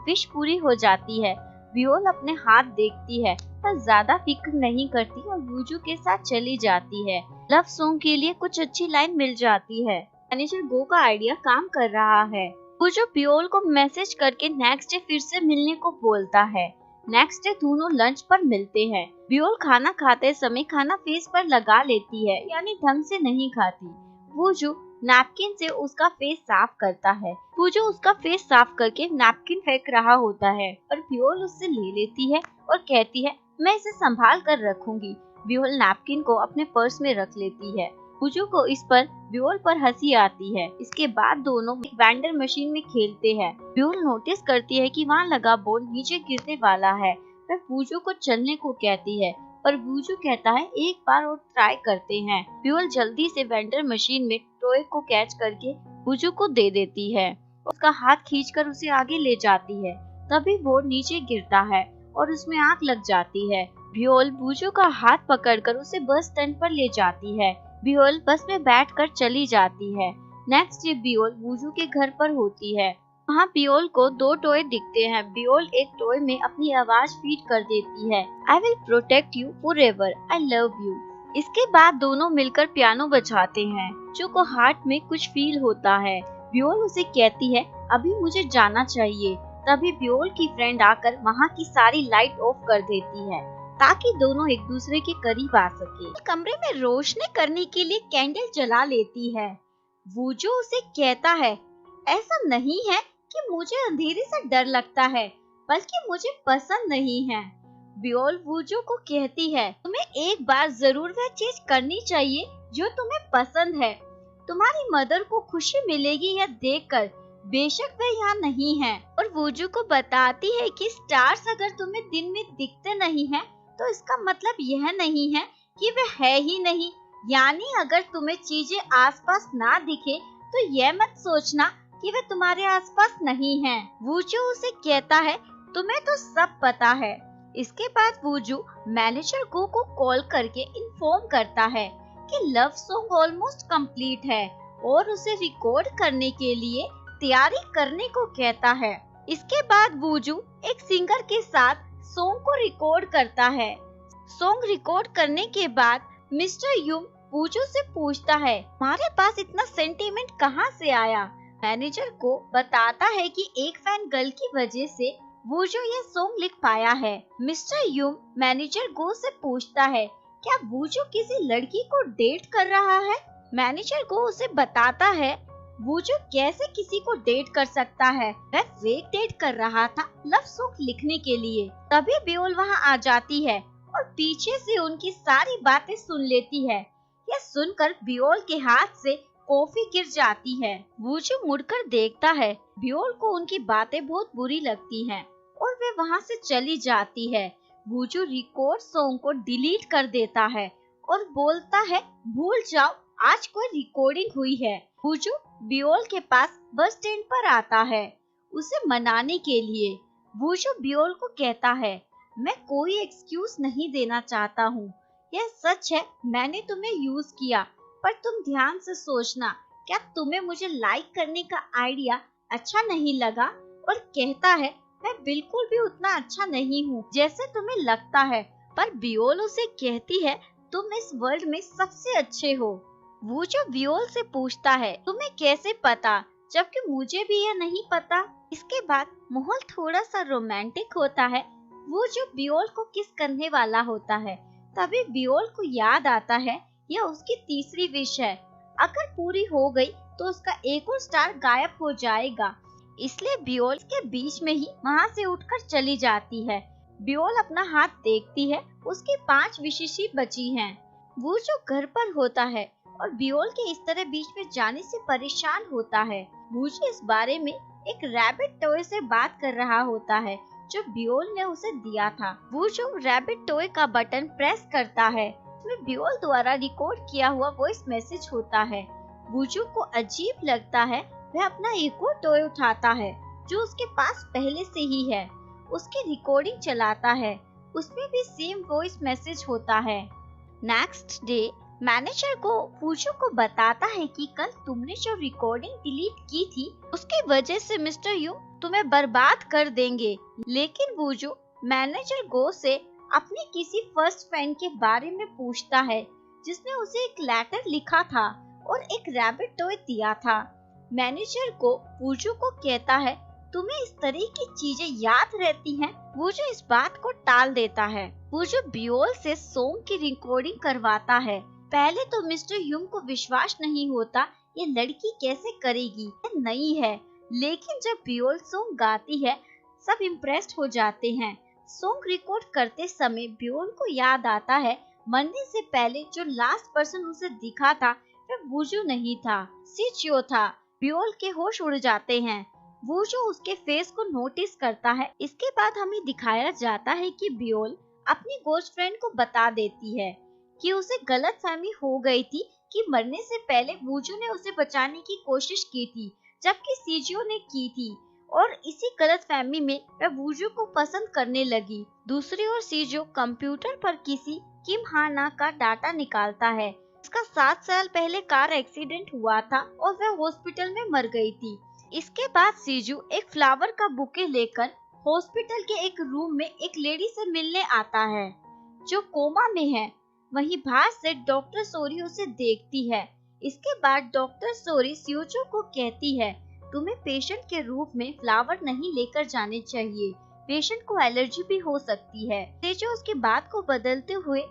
विश पूरी हो जाती है। बियोल अपने हाथ देखती है पर ज्यादा फिक्र नहीं करती और वूजू के साथ चली जाती है। लव सॉन्ग के लिए कुछ अच्छी लाइन मिल जाती है। मैनेजर गो का आइडिया काम कर रहा है। वूजू बियोल को मैसेज करके नेक्स्ट डे फिर से मिलने को बोलता है। नेक्स्ट डे दोनों लंच पर मिलते हैं। बियोल खाना खाते समय खाना फेस पर लगा लेती है, यानी ढंग से नहीं खाती। वूजू नैपकिन से उसका फेस साफ करता है। वूजू उसका फेस साफ करके नैपकिन फेंक रहा होता है और बियोल उससे ले लेती है और कहती है, मैं इसे संभाल कर रखूंगी। बियोल नैपकिन को अपने पर्स में रख लेती है। वूजू को इस पर बियोल पर हंसी आती है। इसके बाद दोनों एक वेंडर मशीन में खेलते हैं। बियोल नोटिस करती है कि वहाँ लगा बोर्ड नीचे गिरने वाला है। वह वूजू को चलने को कहती है पर वूजू कहता है, एक बार और ट्राई करते हैं। बियोल जल्दी से वेंडर मशीन में टॉय को कैच करके वूजू को दे देती है। उसका हाथ खींचकर उसे आगे ले जाती है। तभी बोर्ड नीचे गिरता है और उसमें आग लग जाती है। बियोल वूजू का हाथ पकड़कर उसे बस स्टैंड पर ले जाती है। बियोल बस में बैठकर चली जाती है। नेक्स्ट डे बियोल वूजू के घर पर होती है। वहाँ बियोल को दो टॉय दिखते हैं। बियोल एक टॉय में अपनी आवाज फीड कर देती है, I will protect you forever, I love you. इसके बाद दोनों मिलकर पियानो बजाते हैं। वूजू को हार्ट में कुछ फील होता है। बियोल उसे कहती है, अभी मुझे जाना चाहिए। तभी बियोल की फ्रेंड आकर वहाँ की सारी लाइट ऑफ कर देती है ताकि दोनों एक दूसरे के करीब आ सके। कमरे में रोशनी करने के लिए कैंडल जला लेती है। वूजू उसे कहता है, ऐसा नहीं है कि मुझे अंधेरे से डर लगता है, बल्कि मुझे पसंद नहीं है। बियोल वूजू को कहती है, तुम्हें एक बार जरूर वह चीज करनी चाहिए जो तुम्हें पसंद है। तुम्हारी मदर को खुशी मिलेगी यह देखकर, बेशक वह यहाँ नहीं है। और वूजू को बताती है कि स्टार्स अगर तुम्हें दिन में दिखते नहीं हैं, तो इसका मतलब यह नहीं है कि वह है ही नहीं। यानी अगर तुम्हें चीजें आसपास ना दिखे तो यह मत सोचना कि वे तुम्हारे आसपास नहीं हैं। वूजू उसे कहता है, तुम्हें तो सब पता है। इसके बाद वूजू मैनेजर गो को कॉल करके इन्फॉर्म करता है कि लव सॉन्ग ऑलमोस्ट कंप्लीट है और उसे रिकॉर्ड करने के लिए तैयारी करने को कहता है। इसके बाद वूजू एक सिंगर के साथ सॉन्ग को रिकॉर्ड करता है। सॉन्ग रिकॉर्ड करने के बाद मिस्टर यूम वूजू से पूछता है, हमारे पास इतना सेंटीमेंट कहाँ से आया? मैनेजर को बताता है कि एक फैन गर्ल की वजह से वूजू ये सॉन्ग लिख पाया है। मिस्टर यूम मैनेजर गो से पूछता है, क्या वूजू किसी लड़की को डेट कर रहा है? मैनेजर को उसे बताता है वो जो कैसे किसी को डेट कर सकता है। वह फेक डेट कर रहा था लव सॉन्ग लिखने के लिए। तभी बियोल वहाँ आ जाती है और पीछे से उनकी सारी बातें सुन लेती है। यह सुनकर बियोल के हाथ से कॉफी गिर जाती है। वूजू मुड़कर देखता है। बियोल को उनकी बातें बहुत बुरी लगती हैं और वे वहाँ से चली जाती है। वूजू रिकॉर्ड सॉन्ग को डिलीट कर देता है और बोलता है भूल जाओ, आज कोई रिकॉर्डिंग हुई है। वूजू बियोल के पास बस स्टैंड पर आता है उसे मनाने के लिए। वूजू बियोल को कहता है मैं कोई एक्सक्यूज नहीं देना चाहता हूँ। यह सच है, मैंने तुम्हें यूज किया, पर तुम ध्यान से सोचना, क्या तुम्हें मुझे लाइक करने का आइडिया अच्छा नहीं लगा? और कहता है मैं बिल्कुल भी उतना अच्छा नहीं हूँ जैसे तुम्हें लगता है। पर बियोल उसे कहती है तुम इस वर्ल्ड में सबसे अच्छे हो। वो जो बियोल से पूछता है तुम्हें कैसे पता, जबकि मुझे भी यह नहीं पता। इसके बाद माहौल थोड़ा सा रोमांटिक होता है। वो जो बियोल को किस करने वाला होता है। तभी बियोल को याद आता है यह उसकी तीसरी विश है। अगर पूरी हो गई तो उसका एक और स्टार गायब हो जाएगा। इसलिए बियोल के बीच में ही वहाँ से उठकर चली जाती है। बियोल अपना हाथ देखती है, उसकी 5 विशेष ही बची हैं। वो जो घर पर होता है और बियोल के इस तरह बीच में जाने से परेशान होता है। वूजू इस बारे में एक रैबिट टॉय से बात कर रहा होता है जो बियोल ने उसे दिया था। वूजू रैबिट टॉय का बटन प्रेस करता है। इसमें बियोल द्वारा रिकॉर्ड किया हुआ वॉइस मैसेज होता है। वूजू को अजीब लगता है। वह अपना एक और टॉय उठाता है जो उसके पास पहले से ही है। उसकी रिकॉर्डिंग चलाता है, उसमें भी सेम वॉइस मैसेज होता है। नेक्स्ट डे मैनेजर को वूजू को बताता है कि कल तुमने जो रिकॉर्डिंग डिलीट की थी उसकी वजह से मिस्टर यू तुम्हें बर्बाद कर देंगे। लेकिन वूजू मैनेजर गो से अपने किसी फर्स्ट फ्रेंड के बारे में पूछता है जिसने उसे एक लेटर लिखा था और एक रैबिट टॉय दिया था। मैनेजर को वूजू को कहता है तुम्हें इस तरह की चीजें याद रहती हैं। वूजू इस बात को टाल देता है। वूजू बियोल से सॉन्ग की रिकॉर्डिंग करवाता है। पहले तो मिस्टर ह्यूम को विश्वास नहीं होता ये लड़की कैसे करेगी, ये नई है। लेकिन जब बियोल सॉन्ग गाती है सब इम्प्रेस्ड हो जाते हैं। सॉन्ग रिकॉर्ड करते समय बियोल को याद आता है मरने से पहले जो लास्ट पर्सन उसे दिखा था वह वूजू नहीं था, सिचियो था। बियोल के होश उड़ जाते हैं। वूजू उसके फेस को नोटिस करता है। इसके बाद हमें दिखाया जाता है कि बियोल अपनी गोस्ट फ्रेंड को बता देती है कि उसे गलतफहमी हो गई थी कि मरने से पहले वूजू ने उसे बचाने की कोशिश की थी जबकि सीजियो ने की थी, और इसी गलतफहमी में वह वूजू को पसंद करने लगी। दूसरी ओर सीजियो कंप्यूटर पर किसी किम हाना का डाटा निकालता है। उसका 7 साल पहले कार एक्सीडेंट हुआ था और वह हॉस्पिटल में मर गई थी। इसके बाद सीजू एक फ्लावर का बुके लेकर हॉस्पिटल के एक रूम में एक लेडी से मिलने आता है जो कोमा में है। वहीं बाहर से डॉक्टर सोरी उसे देखती है। इसके बाद डॉक्टर सोरी सीजू को कहती है तुम्हें पेशेंट के रूप में फ्लावर नहीं लेकर जाने चाहिए, पेशेंट को एलर्जी भी हो सकती है। सीजू उसकी बात को बदलते हुए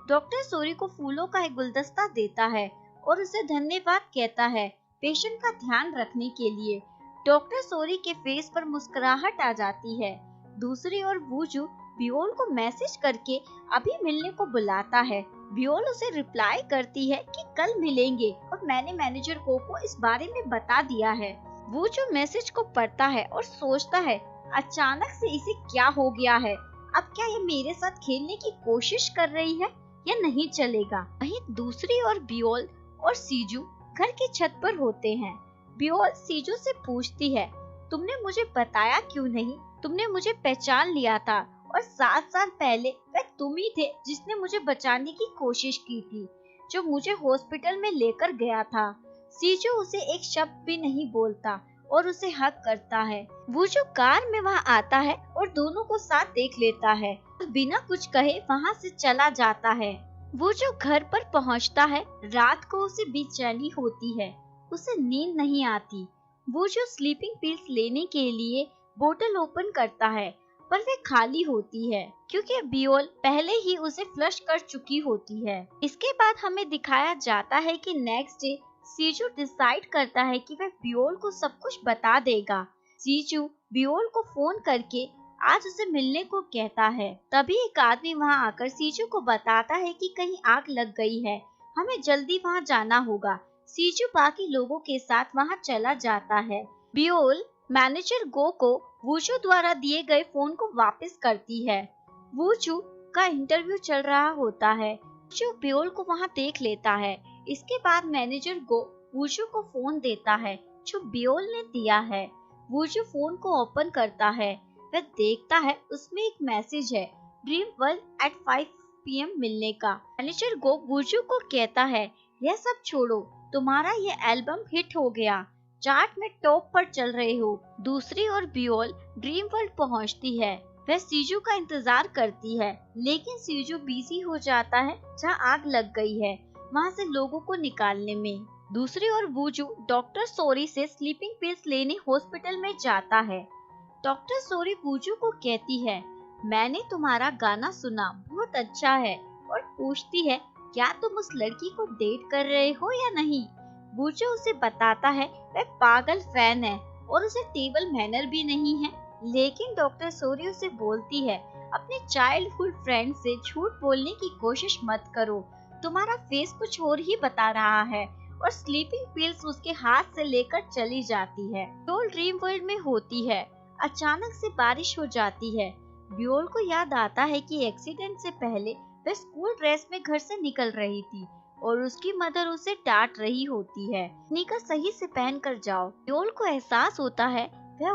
डॉक्टर सोरी को फूलों का एक गुलदस्ता देता है और उसे धन्यवाद कहता है पेशेंट का ध्यान रखने के लिए। डॉक्टर सोरी के फेस पर मुस्कुराहट आ जाती है। दूसरी ओर वूजू बियोल को मैसेज करके अभी मिलने को बुलाता है। बियोल उसे रिप्लाई करती है कि कल मिलेंगे और मैंने मैनेजर को इस बारे में बता दिया है। वूजू मैसेज को पढ़ता है और सोचता है अचानक से इसे क्या हो गया है, अब क्या ये मेरे साथ खेलने की कोशिश कर रही है? यह नहीं चलेगा। वहीं दूसरी ओर बियोल और सीजू घर की छत पर होते हैं। बियोल सीजू से पूछती है तुमने मुझे बताया क्यों नहीं, तुमने मुझे पहचान लिया था और 7 साल पहले वह तुम ही थे जिसने मुझे बचाने की कोशिश की थी, जो मुझे हॉस्पिटल में लेकर गया था। सीजू उसे एक शब्द भी नहीं बोलता और उसे हक करता है। वो जो कार में वहाँ आता है और दोनों को साथ देख लेता है और बिना कुछ कहे वहाँ से चला जाता है। वो जो घर पर पहुँचता है रात को उसे बेचैनी होती है, उसे नींद नहीं आती। वो जो स्लीपिंग पिल्स लेने के लिए बोतल ओपन करता है पर वे खाली होती है क्योंकि बियोल पहले ही उसे फ्लश कर चुकी होती है। इसके बाद हमें दिखाया जाता है कि नेक्स्ट डे सीजू डिसाइड करता है कि वह बियोल को सब कुछ बता देगा। सीजू बियोल को फोन करके आज उसे मिलने को कहता है। तभी एक आदमी वहां आकर सीजू को बताता है कि कहीं आग लग गई है, हमें जल्दी वहां जाना होगा। सीजू बाकी लोगों के साथ वहां चला जाता है। बियोल मैनेजर गो को वूचू द्वारा दिए गए फोन को वापस करती है। वूचू का इंटरव्यू चल रहा होता है। वूचू बियोल को वहां देख लेता है। इसके बाद मैनेजर गो वूचू को फोन देता है जो बियोल ने दिया है। वूचू फोन को ओपन करता है। वह देखता है उसमें एक मैसेज है, ड्रीम वर्ल्ड एट 5 PM मिलने का। मैनेजर गो वूचू को कहता है, यह सब छोड़ो, तुम्हारा ये एल्बम हिट हो गया, चार्ट में टॉप पर चल रहे हो। दूसरी ओर बियोल ड्रीम वर्ल्ड पहुंचती है। वह सीजू का इंतजार करती है, लेकिन सीजू बिजी हो जाता है जहां आग लग गई है वहां से लोगों को निकालने में। दूसरी ओर वूचू डॉक्टर सोरी से स्लीपिंग पिल्स लेने हॉस्पिटल में जाता है। डॉक्टर सोरी वूचू को कहती है, मैंने तुम्हारा गाना सुना, बहुत अच्छा है, और पूछती है क्या तुम उस लड़की को डेट कर रहे हो या नहीं। वूचू उसे बताता है वह पागल फैन है और उसे टेबल मैनर भी नहीं है। लेकिन डॉक्टर सोरी उसे बोलती है, अपने चाइल्डहुड फ्रेंड से झूठ बोलने की कोशिश मत करो, तुम्हारा फेस कुछ और ही बता रहा है, और स्लीपिंग पिल्स उसके हाथ से लेकर चली जाती है। बियोल ड्रीम वर्ल्ड में होती है। अचानक से बारिश हो जाती है। बियोल को याद आता है कि एक्सीडेंट से पहले वह स्कूल ड्रेस में घर से निकल रही थी और उसकी मदर उसे डांट रही होती है, स्नीकर सही से पहन कर जाओ। बियोल को एहसास होता है वह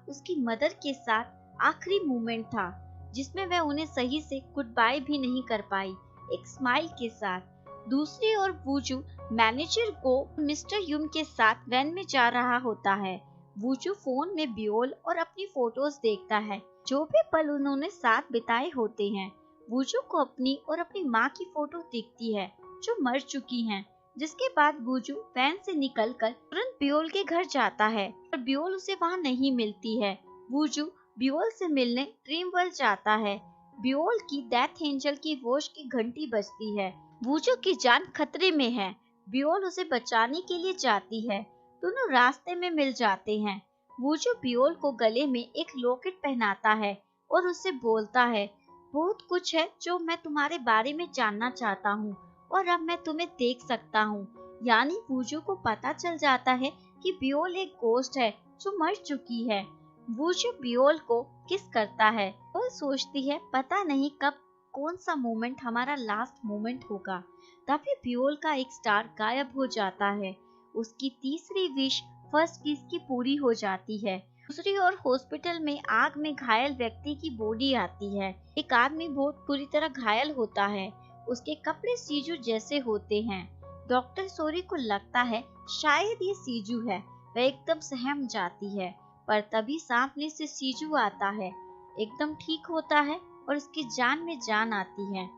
उसकी मदर के साथ आखिरी मोमेंट था जिसमें वह उन्हें सही से गुड बाय भी नहीं कर पाई, एक स्माइल के साथ। दूसरी ओर वूचू मैनेजर को मिस्टर यूम के साथ वैन में जा रहा होता है। वूचू फोन में बियोल और अपनी फोटोज देखता है, जो भी पल उन्होंने साथ बिताए होते हैं। वूचू को अपनी और अपनी माँ की फोटो दिखती है जो मर चुकी हैं। जिसके बाद वूचू वैन से निकलकर तुरंत बियोल के घर जाता है, पर बियोल उसे वहाँ नहीं मिलती है। वूचू बियोल से मिलने ड्रीम वर्ल्ड जाता है। बियोल की डेथ एंजल की वॉच की घंटी बजती है। वूचू की जान खतरे में है। बियोल उसे बचाने के लिए जाती है। दोनों रास्ते में मिल जाते हैं। वूचू बियोल को गले में एक लॉकेट पहनाता है और उससे बोलता है, बहुत कुछ है जो मैं तुम्हारे बारे में जानना चाहता हूँ और अब मैं तुम्हें देख सकता हूँ। यानी वूचू को पता चल जाता है कि बियोल एक गोस्ट है जो मर चुकी है। वूचू बियोल को किस करता है। बियोल सोचती है पता नहीं कब कौन सा मोमेंट हमारा लास्ट मोमेंट होगा। तभी बियोल का एक स्टार गायब हो जाता है। उसकी तीसरी विश फर्स्ट किस की पूरी हो जाती है। दूसरी ओर हॉस्पिटल में आग में घायल व्यक्ति की बॉडी आती है। एक आदमी बहुत बुरी तरह घायल होता है। उसके कपड़े सीजू जैसे होते हैं। डॉक्टर सोरी को लगता है शायद ये सीजू है। वह एकदम सहम जाती है, पर तभी सामने से सीजू आता है, एकदम ठीक होता है और उसकी जान में जान आती है।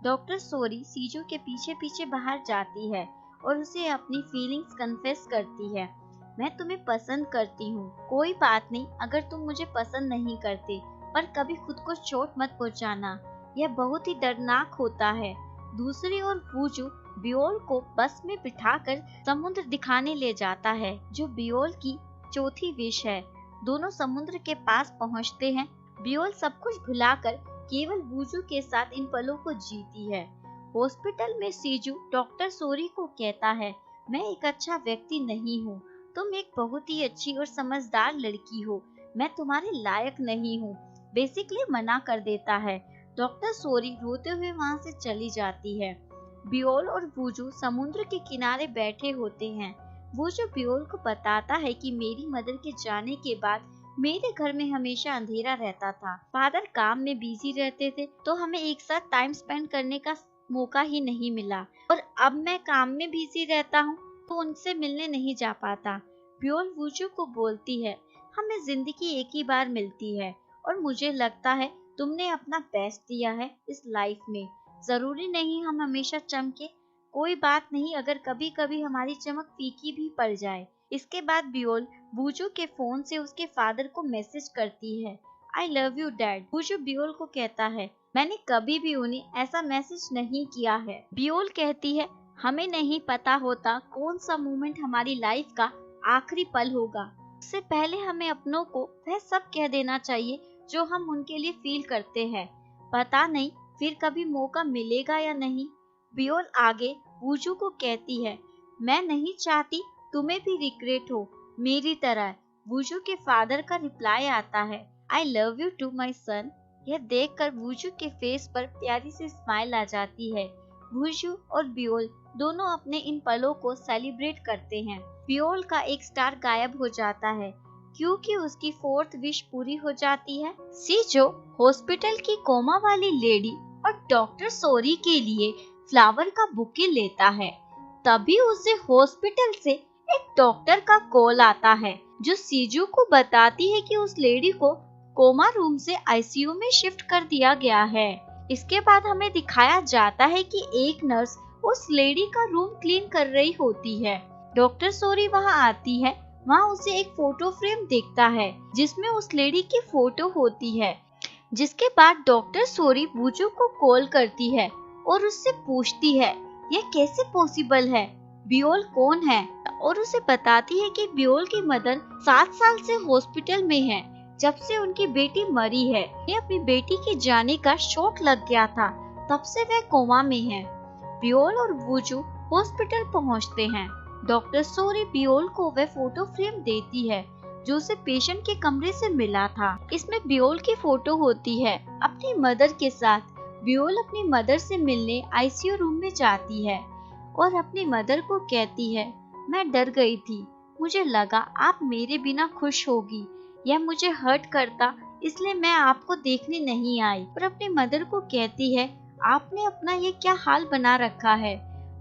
डॉक्टर सोरी सीजू के पीछे पीछे बाहर जाती है और उसे अपनी फीलिंग्स कन्फेस करती है। मैं तुम्हें पसंद करती हूँ, कोई बात नहीं अगर तुम मुझे पसंद नहीं करते, पर कभी खुद को चोट मत पहुँचाना, यह बहुत ही दर्दनाक होता है। दूसरी ओर वूचू बियोल को बस में बिठाकर समुद्र दिखाने ले जाता है, जो बियोल की चौथी विश है। दोनों समुद्र के पास पहुँचते हैं। बियोल सब कुछ भुलाकर केवल वूचू के साथ इन पलों को जीती है। हॉस्पिटल में सीजू डॉक्टर सोरी को कहता है, मैं एक अच्छा व्यक्ति नहीं हूँ, तुम एक बहुत ही अच्छी और समझदार लड़की हो, मैं तुम्हारे लायक नहीं हूँ, बेसिकली मना कर देता है। डॉक्टर सोरी रोते हुए वहाँ से चली जाती है। बियोल और वूचू समुद्र के किनारे बैठे होते हैं। वूचू बियोल को बताता है कि मेरी मदर के जाने के बाद मेरे घर में हमेशा अंधेरा रहता था। फादर काम में बिजी रहते थे तो हमें एक साथ टाइम स्पेंड करने का मौका ही नहीं मिला, और अब मैं काम में बिजी रहता हूँ तो उनसे मिलने नहीं जा पाता। बियोल वूचू को बोलती है, हमें जिंदगी एक ही बार मिलती है और मुझे लगता है तुमने अपना बेस्ट दिया है इस लाइफ में, जरूरी नहीं हम हमेशा चमके, कोई बात नहीं अगर कभी कभी हमारी चमक फीकी भी पड़ जाए। इसके बाद बियोल वूचू के फोन से उसके फादर को मैसेज करती है, आई लव यू डैड। वूजू बियोल को कहता है, मैंने कभी भी उन्हें ऐसा मैसेज नहीं किया है। बियोल कहती है, हमें नहीं पता होता कौन सा मोमेंट हमारी लाइफ का आखिरी पल होगा। उससे पहले हमें अपनों को वह सब कह देना चाहिए जो हम उनके लिए फील करते हैं। पता नहीं फिर कभी मौका मिलेगा या नहीं। बियोल आगे वूजू को कहती है, मैं नहीं चाहती तुम्हें भी रिग्रेट हो मेरी तरह। वूजू के फादर का रिप्लाई आता है, I love you too my son. यह देखकर वूजू के फेस पर प्यारी सी स्माइल आ जाती है। वूजू और बियोल दोनों अपने इन पलों को सेलिब्रेट करते हैं। बियोल का एक स्टार गायब हो जाता है क्योंकि उसकी 4th विश पूरी हो जाती है। सीजो हॉस्पिटल की कोमा वाली लेडी और डॉक्टर सोरी के लिए फ्लावर का बुके लेता है। तभी उसे हॉस्पिटल से एक डॉक्टर का कॉल आता है जो सीजू को बताती है कि उस लेडी को कोमा रूम से आईसीयू में शिफ्ट कर दिया गया है। इसके बाद हमें दिखाया जाता है कि एक नर्स उस लेडी का रूम क्लीन कर रही होती है। डॉक्टर सोरी वहां आती है। वहां उसे एक फोटो फ्रेम दिखता है जिसमें उस लेडी की फोटो होती है। जिसके बाद डॉक्टर सोरी वूजू को कॉल करती है और उससे पूछती है, यह कैसे पॉसिबल है, बियोल कौन है, और उसे बताती है कि बियोल की मदर 7 साल से हॉस्पिटल में है जब से उनकी बेटी मरी है। ये अपनी बेटी के जाने का शॉक लग गया था, तब से वह कोमा में है। बियोल और वूजू हॉस्पिटल पहुंचते हैं। डॉक्टर सोरी बियोल को वह फोटो फ्रेम देती है जो उसे पेशेंट के कमरे से मिला था। इसमें बियोल की फोटो होती है अपनी मदर के साथ। बियोल अपनी मदर से मिलने आईसीयू रूम में जाती है और अपनी मदर को कहती है, मैं डर गई थी, मुझे लगा आप मेरे बिना खुश होगी। यह मुझे हर्ट करता इसलिए मैं आपको देखने नहीं आई। और अपनी मदर को कहती है, आपने अपना ये क्या हाल बना रखा है,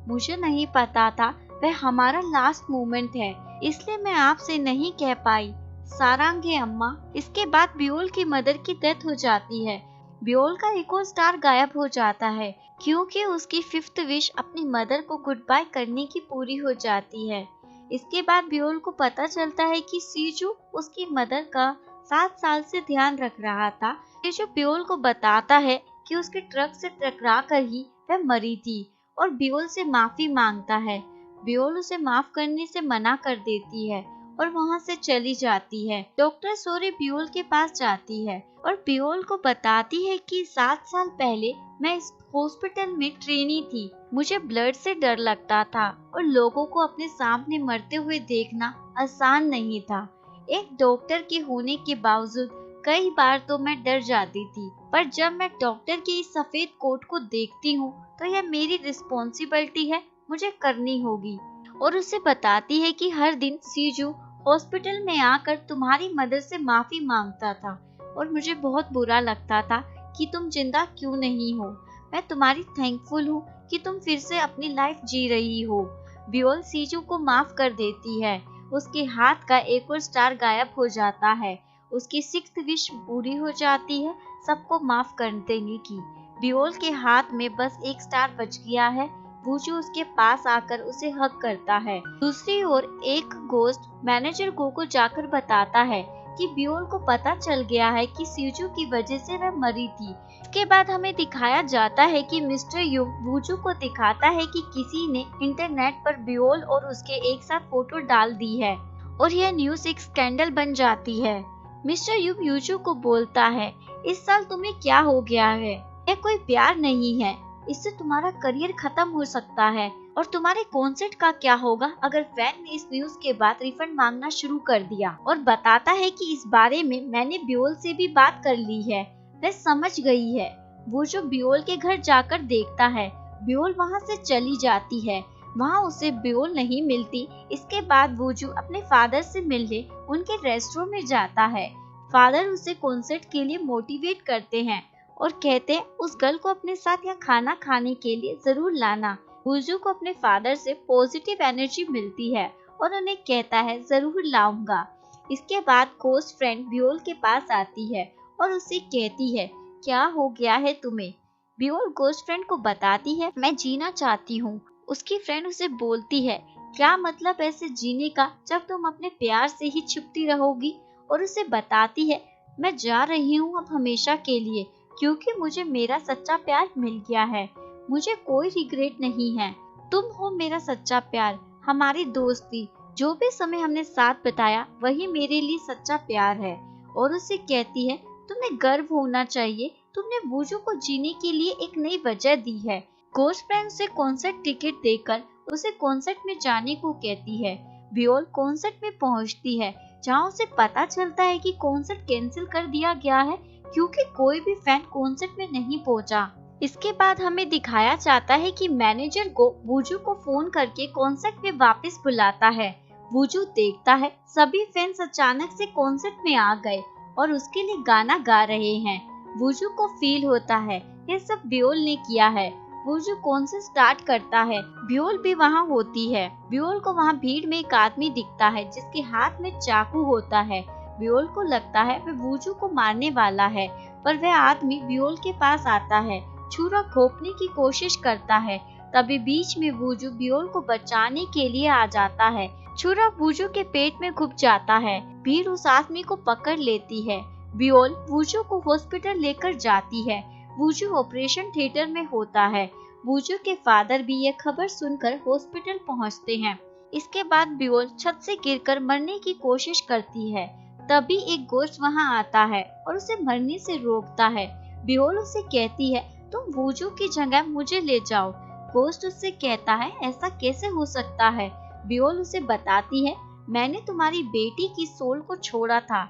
मुझे नहीं पता था वह हमारा लास्ट मोमेंट है इसलिए मैं आपसे नहीं कह पाई। सारांगे अम्मा। इसके बाद बियोल की मदर की डेथ हो जाती है। बियोल का एक और स्टार गायब हो जाता है क्योंकि उसकी 5th विश अपनी मदर को गुड बाय करने की पूरी हो जाती है। इसके बाद बियोल को पता चलता है कि सीजू उसकी मदर का 7 साल से ध्यान रख रहा था। सीजू बियोल को बताता है कि उसके ट्रक से टकरा कर ही वह मरी थी और बियोल से माफी मांगता है। बियोल उसे माफ करने से मना कर देती है और वहां से चली जाती है। डॉक्टर सोरी बियोल के पास जाती है और बियोल को बताती है कि 7 साल पहले मैं इस हॉस्पिटल में ट्रेनी थी। मुझे ब्लड से डर लगता था और लोगों को अपने सामने मरते हुए देखना आसान नहीं था। एक डॉक्टर के होने के बावजूद कई बार तो मैं डर जाती थी, पर जब मैं डॉक्टर के इस सफेद कोट को देखती हूँ तो यह मेरी रिस्पॉन्सिबिलिटी है, मुझे करनी होगी। और उसे बताती है कि हर दिन सीजू हॉस्पिटल में आकर तुम्हारी मदर से माफी मांगता था और मुझे बहुत बुरा लगता था कि तुम जिंदा क्यों नहीं हो। मैं तुम्हारी थैंकफुल हूँ कि तुम फिर से अपनी लाइफ जी रही हो। बियोल सीजू को माफ कर देती है। उसके हाथ का एक और स्टार गायब हो जाता है। उसकी 6th विश पूरी हो जाती है सबको माफ कर देने की। बियोल के हाथ में बस एक स्टार बच गया है। वूजू उसके पास आकर उसे हग करता है। दूसरी ओर एक गोस्ट मैनेजर को जाकर बताता है कि बियोल को पता चल गया है कि सीजू की वजह से वह मरी थी। इसके बाद हमें दिखाया जाता है कि मिस्टर यू वूजू को दिखाता है कि किसी ने इंटरनेट पर बियोल और उसके एक साथ फोटो डाल दी है और यह न्यूज एक स्कैंडल बन जाती है। मिस्टर यू वूजू को बोलता है, इस साल तुम्हें क्या हो गया है, यह कोई प्यार नहीं है, इससे तुम्हारा करियर खत्म हो सकता है। और तुम्हारे कॉन्सर्ट का क्या होगा अगर फैन ने इस न्यूज के बाद रिफंड मांगना शुरू कर दिया। और बताता है कि इस बारे में मैंने बियोल से भी बात कर ली है, वह समझ गई है। वो जो बियोल के घर जाकर देखता है, बियोल वहाँ से चली जाती है। वहाँ उसे बियोल नहीं मिलती। इसके बाद वूजू अपने फादर से मिलने उनके रेस्टोरेंट में जाता है। फादर उसे कॉन्सर्ट के लिए मोटिवेट करते हैं और कहते हैं उस गर्ल को अपने साथ यहाँ खाना खाने के लिए जरूर लाना। वूजू को अपने फादर से पॉजिटिव एनर्जी मिलती है और उन्हें कहता है जरूर लाऊंगा। इसके बाद गोस्ट फ्रेंड बियोल के पास आती है और उसे कहती है, क्या हो गया है तुम्हें। बियोल गोस्ट फ्रेंड को बताती है, मैं जीना चाहती हूँ। उसकी फ्रेंड उसे बोलती है, क्या मतलब ऐसे जीने का जब तुम अपने प्यार से ही छुपती रहोगी। और उसे बताती है, मैं जा रही हूँ अब हमेशा के लिए, क्योंकि मुझे मेरा सच्चा प्यार मिल गया है। मुझे कोई रिग्रेट नहीं है। तुम हो मेरा सच्चा प्यार, हमारी दोस्ती, जो भी समय हमने साथ बिताया वही मेरे लिए सच्चा प्यार है। और उसे कहती है, तुम्हें गर्व होना चाहिए, तुमने वूजू को जीने के लिए एक नई वजह दी है। गोस्ट फ्रेंड उसे कॉन्सर्ट टिकट देकर उसे कॉन्सर्ट में जाने को कहती है। बियोल कॉन्सर्ट में पहुंचती है, जहां उसे पता चलता है कि कॉन्सर्ट कैंसिल कर दिया गया है क्योंकि कोई भी फैन कॉन्सर्ट में नहीं पहुंचा। इसके बाद हमें दिखाया जाता है कि मैनेजर को वूजू को फोन करके कॉन्सर्ट में वापस बुलाता है। वूजू देखता है सभी फैंस अचानक से कॉन्सर्ट में आ गए और उसके लिए गाना गा रहे हैं। वूजू को फील होता है ये सब बियोल ने किया है। वूजू कॉन्सर्ट स्टार्ट करता है, बियोल भी वहाँ होती है। बियोल को वहाँ भीड़ में एक आदमी दिखता है जिसके हाथ में चाकू होता है। बियोल को लगता है वह वूजू को मारने वाला है, पर वह आदमी बियोल के पास आता है, छुरा घोंपने की कोशिश करता है। तभी बीच में वूजू बियोल को बचाने के लिए आ जाता है। छुरा वूजू के पेट में घुस जाता है। भीड़ उस आदमी को पकड़ लेती है। बियोल वूजू को हॉस्पिटल लेकर जाती है। वूजू ऑपरेशन थिएटर में होता है। वूजू के फादर भी यह खबर सुनकर हॉस्पिटल पहुंचते हैं। इसके बाद बियोल छत से गिरकर मरने की कोशिश करती है। तभी एक गोस्ट वहां आता है और उसे मरने से रोकता है। बियोल उसे कहती है, तुम वूजू की जगह मुझे ले जाओ। गोस्ट उससे कहता है, ऐसा कैसे हो सकता है। बियोल उसे बताती है, मैंने तुम्हारी बेटी की सोल को छोड़ा था,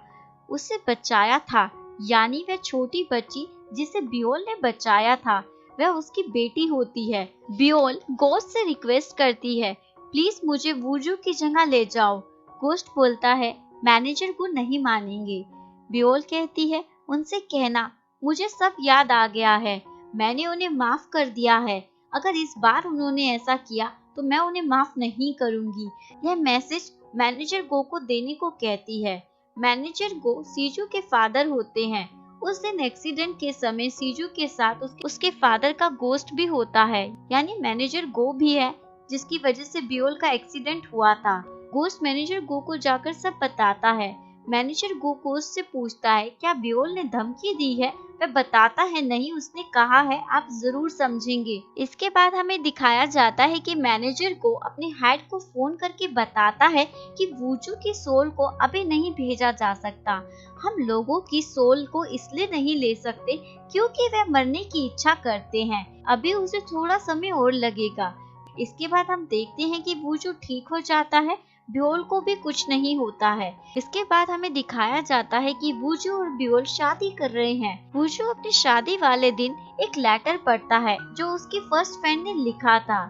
उसे बचाया था, यानी वह छोटी बच्ची जिसे बियोल ने बचाया था वह उसकी बेटी होती है। बियोल गोस्ट से रिक्वेस्ट करती है, प्लीज मुझे वूजू की जगह ले जाओ। गोस्ट बोलता है, मैनेजर को नहीं मानेंगे। बियोल कहती है, उनसे कहना मुझे सब याद आ गया है, मैंने उन्हें माफ कर दिया है। अगर इस बार उन्होंने ऐसा किया तो मैं उन्हें माफ नहीं करूंगी। यह मैसेज मैनेजर गो को देने को कहती है। मैनेजर गो सीजू के फादर होते हैं। उस दिन एक्सीडेंट के समय सीजू के साथ उसके फादर का गोस्ट भी होता है, यानी मैनेजर गो भी है, जिसकी वजह से बियोल का एक्सीडेंट हुआ था। गोस्ट मैनेजर गो को जाकर सब बताता है। मैनेजर गो गोस्ट से पूछता है, क्या बियोल ने धमकी दी है। वह बताता है, नहीं, उसने कहा है आप जरूर समझेंगे। इसके बाद हमें दिखाया जाता है कि मैनेजर को अपने हेड को फोन करके बताता है कि वूजू की सोल को अभी नहीं भेजा जा सकता। हम लोगों की सोल को इसलिए नहीं ले सकते क्योंकि वे मरने की इच्छा करते हैं, अभी उसे थोड़ा समय और लगेगा। इसके बाद हम देखते हैं कि वूजू ठीक हो जाता है, बियोल को भी कुछ नहीं होता है। इसके बाद हमें दिखाया जाता है कि वूजू और बियोल शादी कर रहे हैं। वूजू अपनी शादी वाले दिन एक लेटर पढ़ता है जो उसकी फर्स्ट फैन ने लिखा था।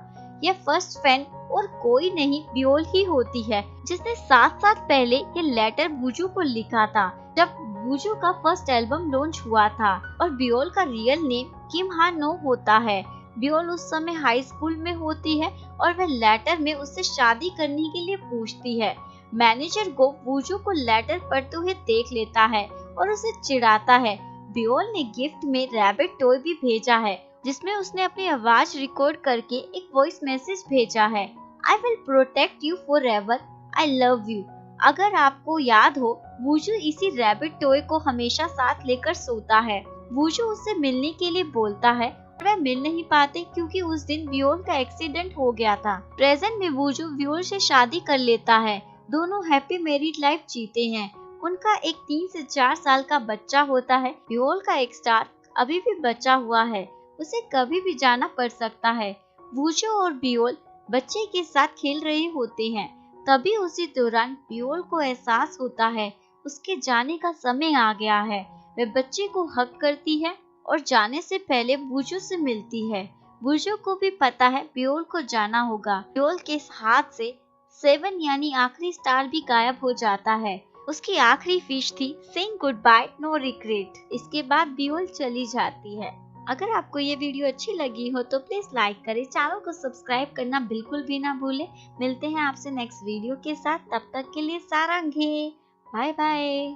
यह फर्स्ट फैन और कोई नहीं बियोल ही होती है, जिसने 7 साल पहले ये लेटर वूजू को लिखा था, जब वूजू का फर्स्ट एल्बम लॉन्च हुआ था। और बियोल का रियल नेम किम हा नो होता है। बियोल उस समय हाई स्कूल में होती है और वह लेटर में उससे शादी करने के लिए पूछती है। मैनेजर को वूजू को लेटर पढ़ते हुए देख लेता है और उसे चिढ़ाता है। बियोल ने गिफ्ट में रैबिट टॉय भी भेजा है, जिसमें उसने अपनी आवाज रिकॉर्ड करके एक वॉइस मैसेज भेजा है, I will protect you for ever, I love you. अगर आपको याद हो, वूजू इसी रैबिट टॉय को हमेशा साथ लेकर सोता है। वूजू उससे मिलने के लिए बोलता है, वह मिल नहीं पाते क्योंकि उस दिन बियोल का एक्सीडेंट हो गया था। प्रेजेंट में वूजू बियोल से शादी कर लेता है। दोनों हैप्पी मैरिड लाइफ जीते हैं। उनका एक 3 से 4 साल का बच्चा होता है। बियोल का एक स्टार अभी भी बचा हुआ है, उसे कभी भी जाना पड़ सकता है। वूजू और बियोल बच्चे के साथ खेल रहे होते हैं। तभी उसी दौरान बियोल को एहसास होता है उसके जाने का समय आ गया है। वह बच्चे को हक करती है और जाने से पहले वूजू से मिलती है। वूजू को भी पता है बियोल को जाना होगा। बियोल के हाथ से 7 यानी आखिरी स्टार भी गायब हो जाता है। उसकी आखिरी फिश थी saying goodbye no regret. इसके बाद बियोल चली जाती है। अगर आपको ये वीडियो अच्छी लगी हो तो प्लीज लाइक करें, चैनल को सब्सक्राइब करना बिल्कुल भी ना भूलें। मिलते हैं आपसे नेक्स्ट वीडियो के साथ, तब तक के लिए सारंगे, बाय बाय।